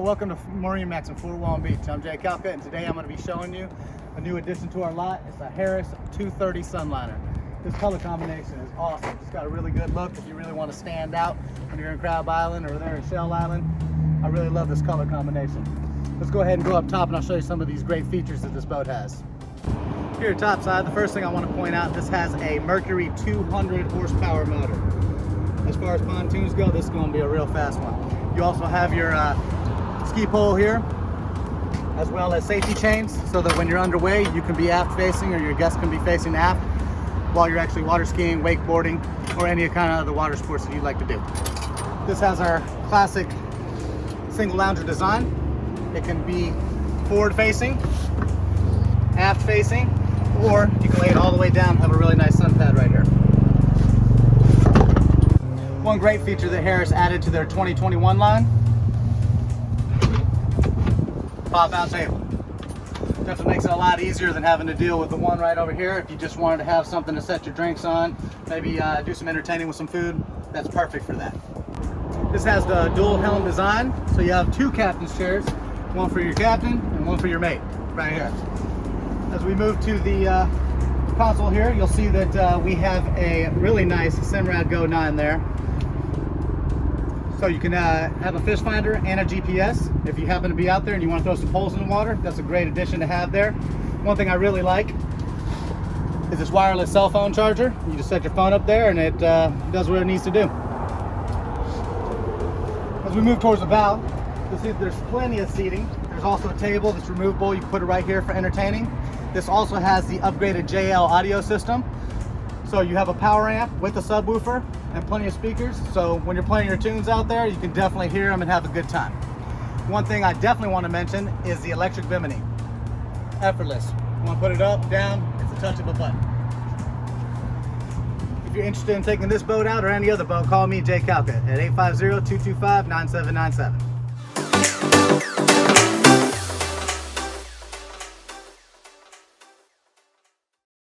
welcome to MarineMax in Fort Walton Beach. I'm Jay Calca, and today I'm going to be showing you a new addition to our lot. It's a Harris 230 Sunliner. This color combination is awesome. It's got a really good look if you really want to stand out when you're in Crab Island or there in Shell Island. I really love this color combination. Let's go ahead and go up top and I'll show you some of these great features that this boat has. Here top side, the first thing I want to point out, this has a Mercury 200 horsepower motor. As far as pontoons go, this is going to be a real fast one. You also have your ski pole here, as well as safety chains, so that when you're underway, you can be aft facing or your guests can be facing aft while you're actually water skiing, wakeboarding, or any kind of other water sports that you'd like to do. This has our classic single lounger design. It can be forward facing, aft facing, or you can lay it all the way down and have a really nice sun pad right here. One great feature that Harris added to their 2021 line, pop-out table. Definitely makes it a lot easier than having to deal with the one right over here. If you just wanted to have something to set your drinks on, maybe do some entertaining with some food, that's perfect for that. This has the dual helm design, so you have two captain's chairs, one for your captain and one for your mate, right here. As we move to the console here, you'll see that we have a really nice Simrad Go 9 there. So you can have a fish finder and a GPS. If you happen to be out there and you want to throw some poles in the water, that's a great addition to have there. One thing I really like is this wireless cell phone charger. You just set your phone up there and it does what it needs to do. As we move towards the bow, you'll see that there's plenty of seating. There's also a table that's removable. You can put it right here for entertaining. This also has the upgraded JL audio system. So you have a power amp with a subwoofer and plenty of speakers. So when you're playing your tunes out there, you can definitely hear them and have a good time. One thing I definitely want to mention is the electric Bimini. Effortless. You want to put it up, down, it's a touch of a button. If you're interested in taking this boat out or any other boat, call me, Jay Calca, at 850-225-9797.